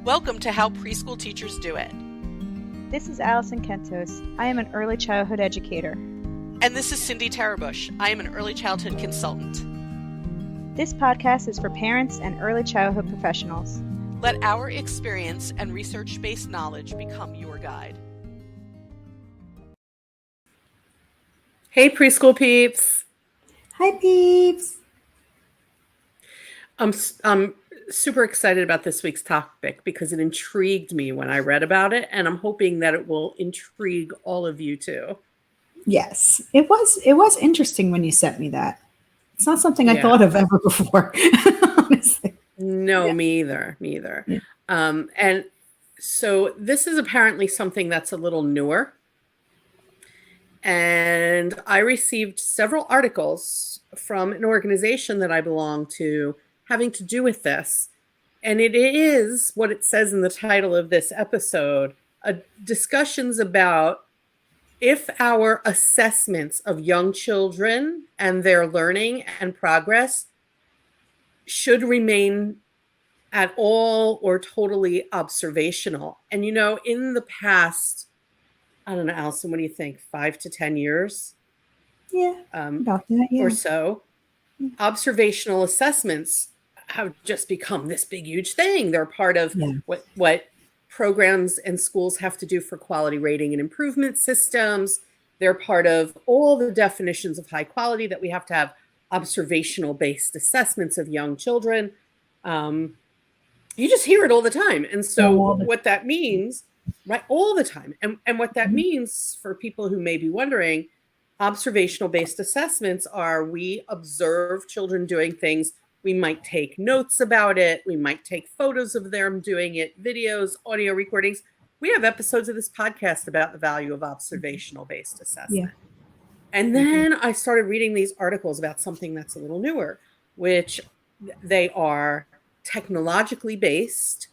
Welcome to How Preschool Teachers Do It. This is Alison Kentos. I am an early childhood educator. And this is Cindy Tarabush. I am an early childhood consultant. This podcast is for parents and early childhood professionals. Let our experience and research-based knowledge become your guide. Hey, preschool peeps. Hi, peeps. I'm super excited about this week's topic because it intrigued me when I read about it, and I'm hoping that it will intrigue all of you too. Yes, it was interesting when you sent me that. It's not something I thought of ever before, honestly. No, me either. Yeah. And so this is apparently something that's a little newer. And I received several articles from an organization that I belong to having to do with this. And it is what it says in the title of this episode, discussions about if our assessments of young children and their learning and progress should remain at all or totally observational. And, you know, in the past, I don't know, Alison, what do you think? 5 to 10 years? Yeah, about that, or so. Observational assessments have just become this big, huge thing. They're part of what programs and schools have to do for quality rating and improvement systems. They're part of all the definitions of high quality that we have to have observational-based assessments of young children. You just hear it all the time. And so what that means, right, all the time. And what that means for people who may be wondering, observational-based assessments are we observe children doing things. We might take notes about it. We might take photos of them doing it, videos, audio recordings. We have episodes of this podcast about the value of observational-based assessment. Yeah. And then I started reading these articles about something that's a little newer, which they are technologically based,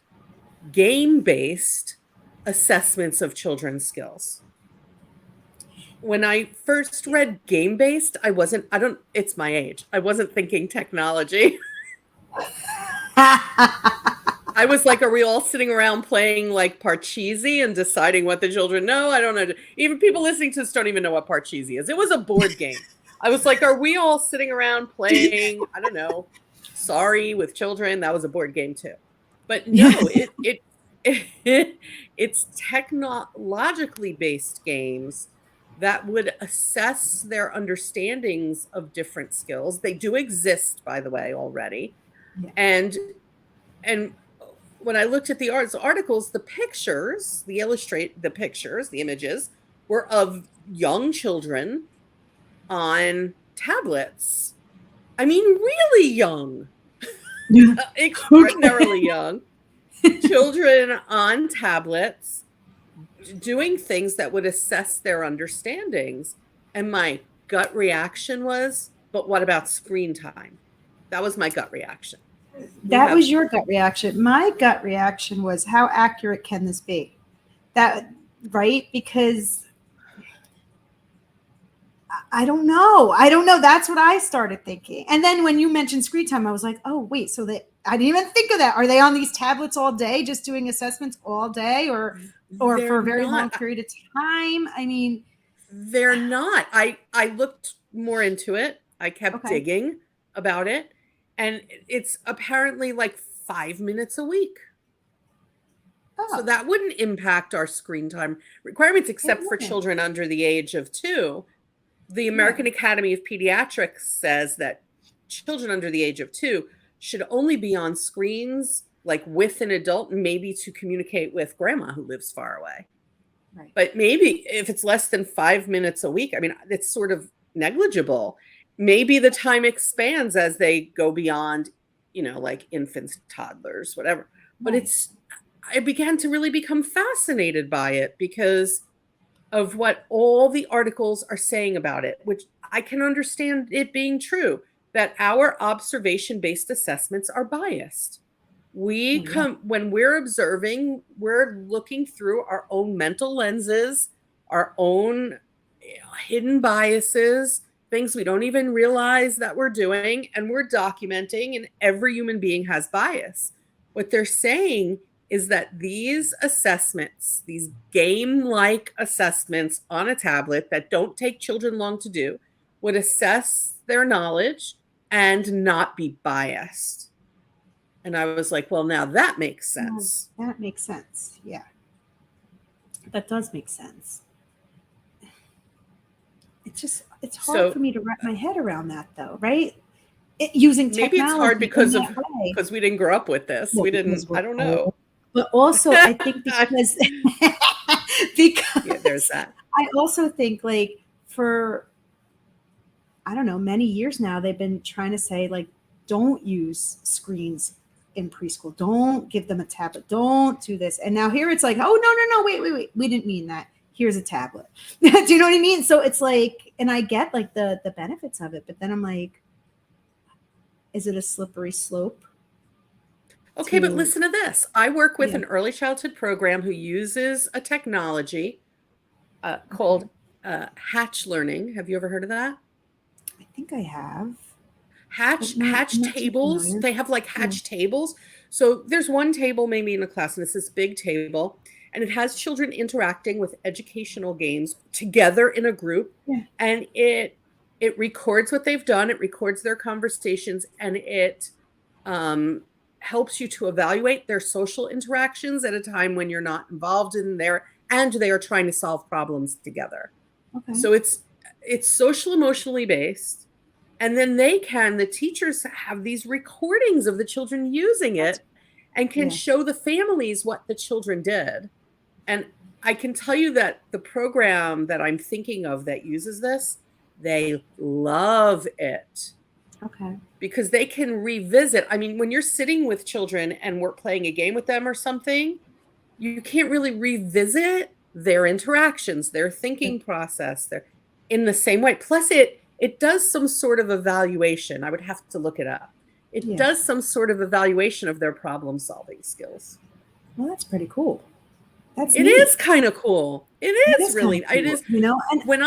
game-based assessments of children's skills. When I first read game-based, it's my age. I wasn't thinking technology. I was like, are we all sitting around playing like Parcheesi and deciding what the children know? I don't know. Even people listening to this don't even know what Parcheesi is. It was a board game. I was like, are we all sitting around playing, I don't know, Sorry with children? That was a board game too. But no, it's technologically based games that would assess their understandings of different skills. They do exist, by the way, already. Yeah. And when I looked at the articles, the pictures, the images were of young children on tablets. I mean, really young, extraordinarily young children on tablets doing things that would assess their understandings. And my gut reaction was, but what about screen time? That was my gut reaction. That was your gut reaction. My gut reaction was, how accurate can this be? Right? Because I don't know. That's what I started thinking. And then when you mentioned screen time, I was like, oh, wait, I didn't even think of that. Are they on these tablets all day, just doing assessments all day or for a very long period of time? I mean, they're not. I looked more into it. I kept digging about it. And it's apparently like 5 minutes a week. So that wouldn't impact our screen time requirements, except for children under the age of 2. The American Academy of Pediatrics says that children under the age of 2 should only be on screens like with an adult, maybe to communicate with grandma who lives far away. Right. But maybe if it's less than 5 minutes a week, I mean, it's sort of negligible. Maybe the time expands as they go beyond, like infants, toddlers, whatever. But I began to really become fascinated by it because of what all the articles are saying about it, which I can understand it being true, that our observation-based assessments are biased. When we're observing, we're looking through our own mental lenses, our own hidden biases, things we don't even realize that we're doing, and we're documenting, and every human being has bias. What they're saying is that these assessments, these game-like assessments on a tablet that don't take children long to do, would assess their knowledge and not be biased. And I was like, well, now that makes sense. That makes sense. Yeah. That does make sense. It's hard for me to wrap my head around that, though, right? Using technology. Maybe it's hard because we didn't grow up with this. Well, we didn't, I don't know. Old. But also I think because yeah, there's that. I also think like for, I don't know, many years now, they've been trying to say like, don't use screens in preschool. Don't give them a tablet. Don't do this. And now here it's like, oh, no, wait. We didn't mean that. Here's a tablet. Do you know what I mean? So it's like, and I get like the benefits of it, but then I'm like, is it a slippery slope? Okay, but listen to this. I work with an early childhood program who uses a technology called Hatch Learning. Have you ever heard of that? I think I have. Hatch tables. They have like Hatch tables. So there's one table maybe in a class, and it's this big table, and it has children interacting with educational games together in a group, and it records what they've done. It records their conversations, and it helps you to evaluate their social interactions at a time when you're not involved in there, and they are trying to solve problems together. Okay. So it's social emotionally based. And then the teachers have these recordings of the children using it and can show the families what the children did. And I can tell you that the program that I'm thinking of that uses this, they love it. Okay. Because they can revisit. I mean, when you're sitting with children and we're playing a game with them or something, you can't really revisit their interactions, their thinking process, they're in the same way. Plus it does some sort of evaluation. I would have to look it up. It does some sort of evaluation of their problem solving skills. Well, that's pretty cool. It is kind of cool. It is really, cool. It is, you know, and when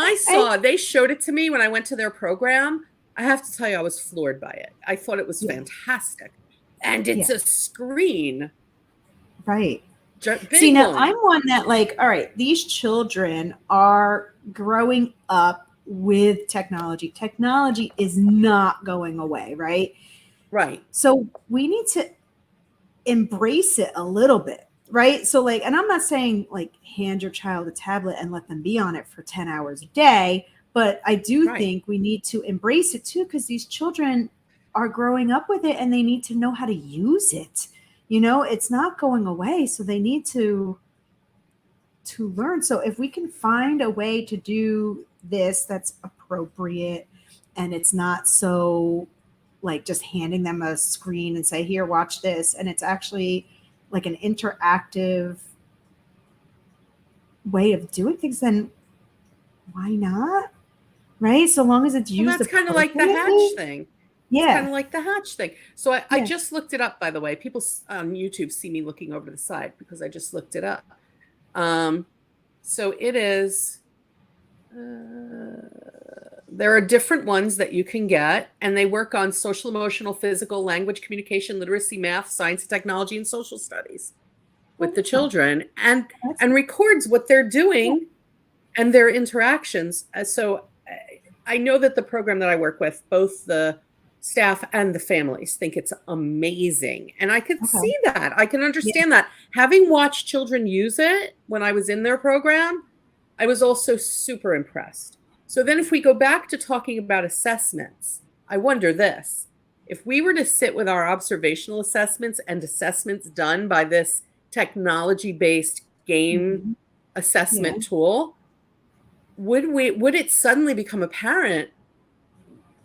they showed it to me when I went to their program, I have to tell you, I was floored by it. I thought it was fantastic. And it's a screen. Right. See, now I'm one that like, all right, these children are growing up with technology. Technology is not going away, right? Right. So we need to embrace it a little bit, right? So like, and I'm not saying like hand your child a tablet and let them be on it for 10 hours a day, but I do think we need to embrace it too, because these children are growing up with it and they need to know how to use it. You know, it's not going away. So they need to learn. So if we can find a way to do this that's appropriate and it's not so like just handing them a screen and say, here, watch this. And it's actually like an interactive way of doing things, then why not? Right? So long as it's used. That's kind of like the Hatch thing. Yeah. It's kind of like the Hatch thing. So I just looked it up, by the way. People on YouTube see me looking over to the side because I just looked it up. So it is, there are different ones that you can get, and they work on social, emotional, physical, language, communication, literacy, math, science, technology, and social studies with the children, and records what they're doing and their interactions. So I know that the program that I work with, both the staff and the families think it's amazing. And I could see that. I can understand that. Having watched children use it when I was in their program, I was also super impressed. So then if we go back to talking about assessments, I wonder this. If we were to sit with our observational assessments and assessments done by this technology-based game assessment tool, would it suddenly become apparent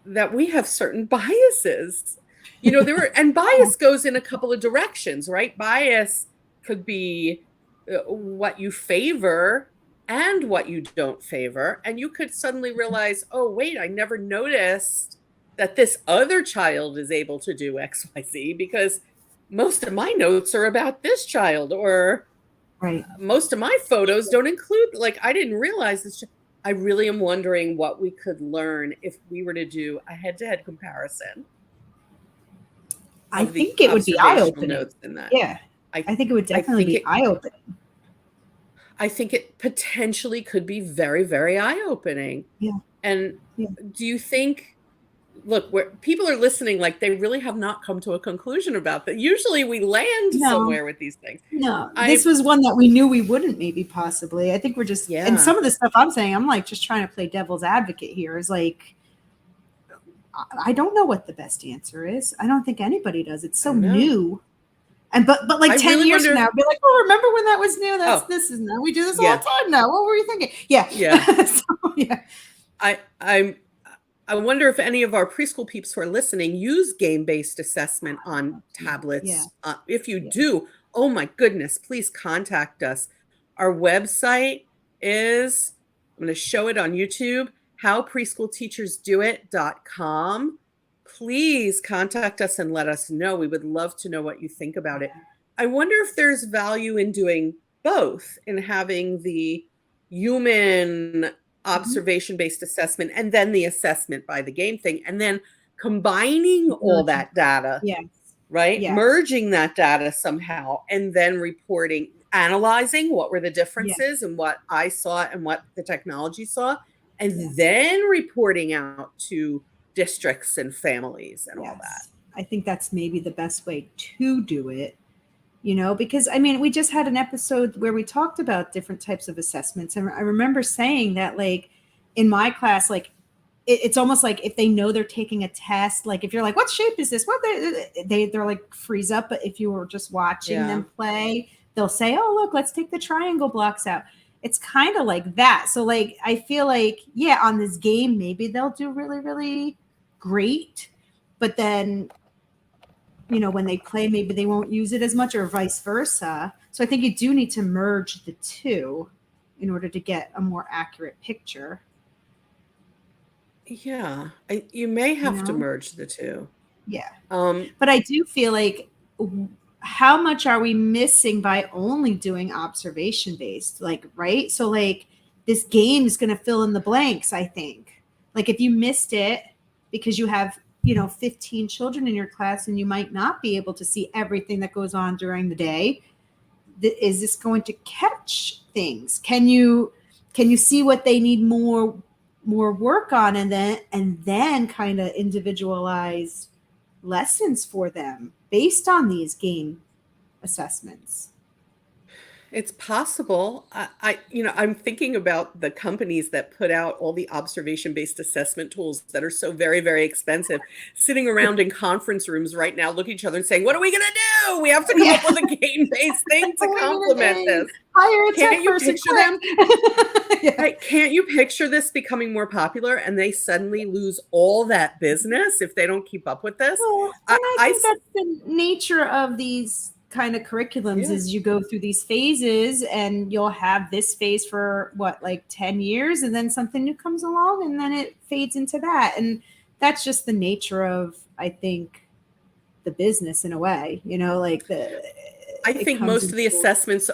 that we have certain biases? You know, and bias goes in a couple of directions, right? Bias could be what you favor and what you don't favor. And you could suddenly realize, oh, wait, I never noticed that this other child is able to do X, Y, Z because most of my notes are about this child, or most of my photos don't include, like, I didn't realize this. I really am wondering what we could learn if we were to do a head-to-head comparison. I think it would be eye-opening. Notes in that. Yeah. I think it would definitely be eye-opening. I think it potentially could be very, very eye-opening. Yeah. And Yeah. do you think, look, where people are listening, like they really have not come to a conclusion about that. Usually we land somewhere with these things. No, this was one that we knew we wouldn't, maybe possibly. I think we're just, and some of the stuff I'm saying, I'm like just trying to play devil's advocate here, is like, I don't know what the best answer is. I don't think anybody does. It's so new. And but like 10 years from now, be like, oh, remember when that was new? This is now. We do this all the time now. What were you thinking? Yeah. So, I wonder if any of our preschool peeps who are listening use game-based assessment on tablets. If you do, oh my goodness, please contact us. Our website is, I'm going to show it on YouTube, howpreschoolteachersdoit.com. Please contact us and let us know. We would love to know what you think about it. I wonder if there's value in doing both, in having the human observation-based assessment and then the assessment by the game thing, and then combining all that data, right? Merging that data somehow, and then reporting, analyzing what were the differences and what I saw and what the technology saw, and then reporting out to districts and families and all that. I think that's maybe the best way to do it, you know, because I mean, we just had an episode where we talked about different types of assessments. And I remember saying that, like, in my class, like, it's almost like if they know they're taking a test, like if you're like, what shape is this? What they're like freeze up. But if you were just watching them play, they'll say, oh, look, let's take the triangle blocks out. It's kind of like that. So like, I feel like, on this game, maybe they'll do really, really great. But then, you know, when they play, maybe they won't use it as much, or vice versa. So I think you do need to merge the two in order to get a more accurate picture. Yeah, you may have to merge the two. Yeah. But I do feel like, how much are we missing by only doing observation based? Like, right? So like, this game is going to fill in the blanks, I think. Like if you missed it because you have, 15 children in your class and you might not be able to see everything that goes on during the day, is this going to catch things? Can you see what they need more work on, and then kind of individualize lessons for them based on these game assessments? It's possible. I'm thinking about the companies that put out all the observation-based assessment tools that are so very, very expensive, sitting around in conference rooms right now, looking at each other and saying, what are we going to do? We have to come up with a game-based thing to complement this. Can't you picture them? Right? Can't you picture this becoming more popular and they suddenly lose all that business if they don't keep up with this? Well, I think that's the nature of these kind of curriculums, is you go through these phases and you'll have this phase for 10 years, and then something new comes along and then it fades into that. And that's just the nature of, I think, the business in a way, I think most of the assessments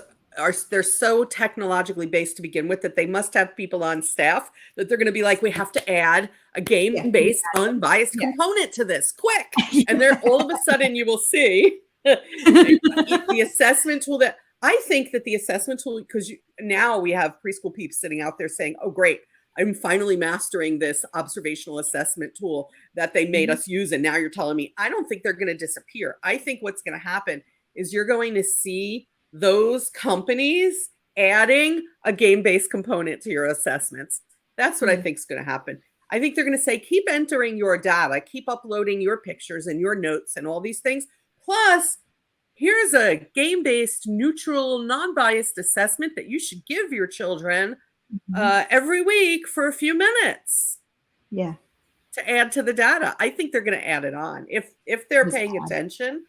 they're so technologically based to begin with that they must have people on staff that they're going to be like, we have to add a game-based unbiased component to this quick. And there all of a sudden you will see the assessment tool that I think that the assessment tool, because now we have preschool peeps sitting out there saying, oh, great, I'm finally mastering this observational assessment tool that they made us use. And now you're telling me, I don't think they're going to disappear. I think what's going to happen is you're going to see those companies adding a game-based component to your assessments. That's what I think is going to happen. I think they're going to say, keep entering your data, keep uploading your pictures and your notes and all these things. Plus, here's a game-based, neutral, non-biased assessment that you should give your children every week for a few minutes. Yeah. To add to the data. I think they're going to add it on if they're paying attention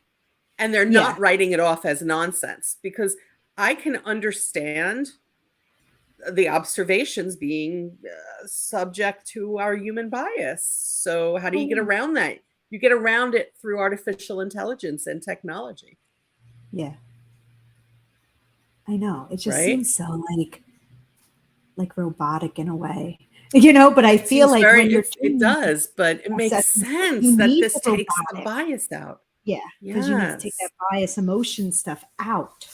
and they're not writing it off as nonsense, because I can understand the observations being subject to our human bias. So how do you get around that? You get around it through artificial intelligence and technology. Yeah. I know. It just seems so like robotic in a way, but I feel like it does, but it makes sense that this takes the bias out. Yeah, because you need to take that Yes. bias emotion stuff out.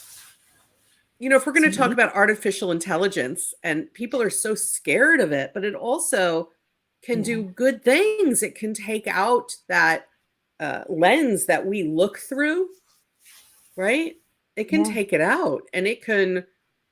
If we're going to So talk about artificial intelligence, and people are so scared of it, but it also can do good things. It can take out that lens that we look through, right? It can take it out, and it can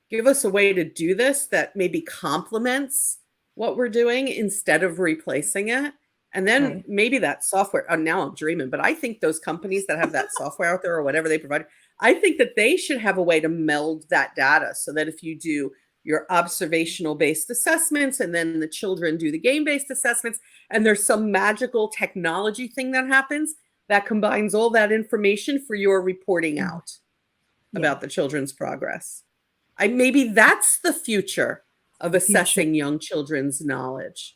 give us a way to do this that maybe complements what we're doing instead of replacing it. And then maybe that software, now I'm dreaming, but I think those companies that have that software out there or whatever they provide, I think that they should have a way to meld that data so that if you do your observational based assessments and then the children do the game based assessments, and there's some magical technology thing that happens that combines all that information for your reporting out about the children's progress. Maybe that's the future of assessing young children's knowledge.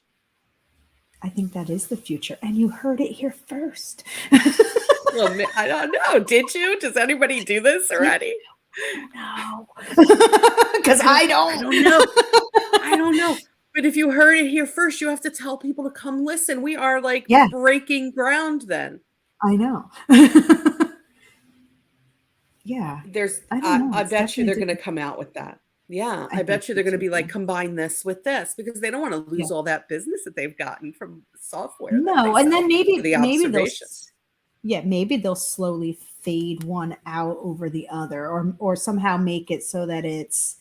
I think that is the future. And you heard it here first. Well, I don't know. Did you? Does anybody do this already? No. Because I don't. I don't know. I don't know. But if you heard it here first, you have to tell people to come listen. We are like breaking ground then. I know. Yeah. I bet you they're going to come out with that. Yeah. I bet you they're going to be like, combine this with this, because they don't want to lose all that business that they've gotten from software. No. And then maybe they'll maybe they'll slowly fade one out over the other, or somehow make it so that it's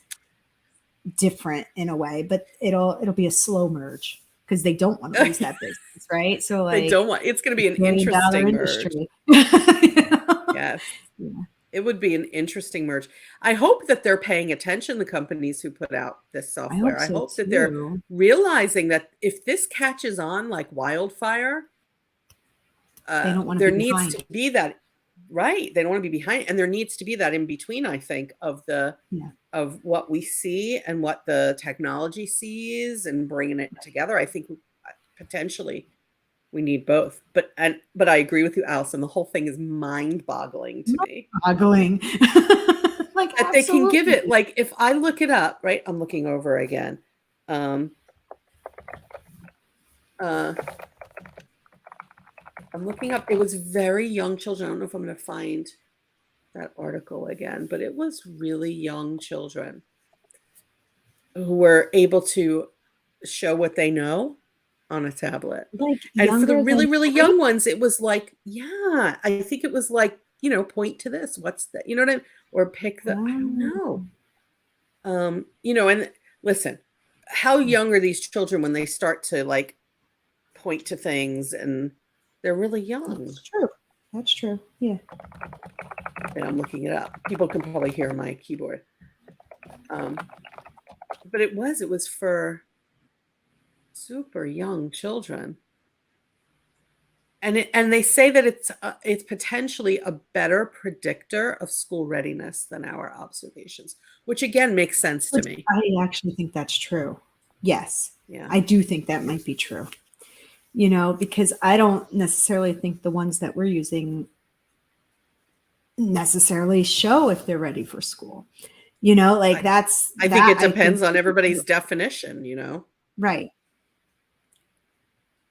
different in a way, but it'll be a slow merge because they don't want to lose that business, right? So like, they don't want, it's going to be an interesting merge. Yes. Yeah. It would be an interesting merge. I hope that they're paying attention, the companies who put out this software. I hope that they're realizing that if this catches on like wildfire, there needs to be that, right? They don't want to be behind, and there needs to be that in between, I think, of of what we see and what the technology sees, and bringing it together. I think potentially we need both. But I agree with you, Alison. The whole thing is mind-boggling to me. Mind-boggling. Like that they can give it, like, if I look it up, right? I'm looking over again. I'm looking up. It was very young children. I don't know if I'm going to find that article again, but it was really young children who were able to show what they know on a tablet. And for the really, really young ones, it was like, I think it was like, point to this. What's that? You know what I mean? Or pick the, I don't know. And listen, how young are these children when they start to like point to things, and they're really young. That's true. Yeah. And I'm looking it up. People can probably hear my keyboard. But it was for super young children. And they say that it's potentially a better predictor of school readiness than our observations, which again makes sense to me. I actually think that's true. Yes. Yeah. I do think that might be true. Because I don't necessarily think the ones that we're using necessarily show if they're ready for school. I think it depends on everybody's definition, Right.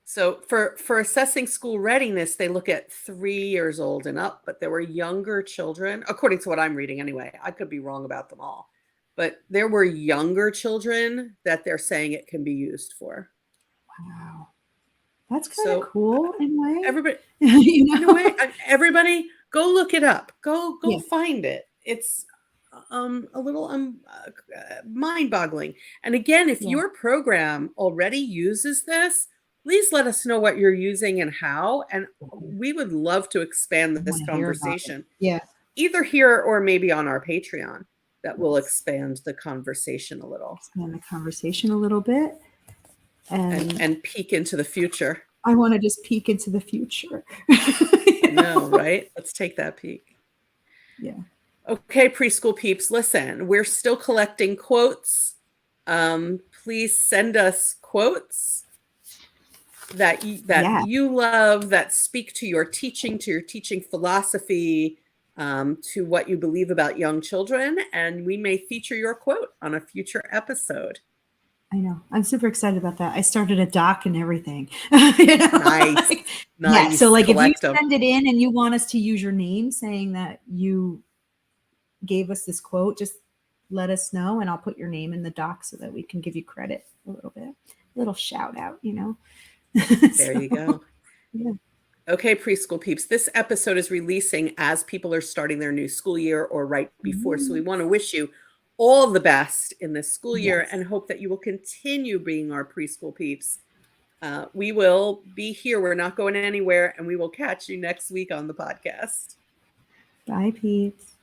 So for assessing school readiness, they look at 3 years old and up, but there were younger children, according to what I'm reading anyway. I could be wrong about them all, but there were younger children that they're saying it can be used for. Wow. That's kind of cool in a way. Everybody, in a way, everybody go look it up. Go find it. It's a little mind-boggling. And again, if your program already uses this, please let us know what you're using and how. And we would love to expand this conversation. Yeah. Either here or maybe on our Patreon, that will expand the conversation a little. Expand the conversation a little bit. And peek into the future. I want to just peek into the future. No, right? Let's take that peek. Yeah. Okay, preschool peeps, listen, we're still collecting quotes. Please send us quotes that you love, that speak to your teaching philosophy, to what you believe about young children, and we may feature your quote on a future episode. I know. I'm super excited about that. I started a doc and everything. You know? Nice. Like, Nice. yeah. So like if you Collect 'em. send it in and you want us to use your name saying that you gave us this quote, just let us know and I'll put your name in the doc so that we can give you credit a little bit. A little shout out, you know. There you go. Yeah. Okay, preschool peeps, this episode is releasing as people are starting their new school year or right before. So we want to wish you all the best in this school year Yes. and hope that you will continue being our preschool peeps. We will be here. We're not going anywhere, and we will catch you next week on the podcast. Bye, peeps.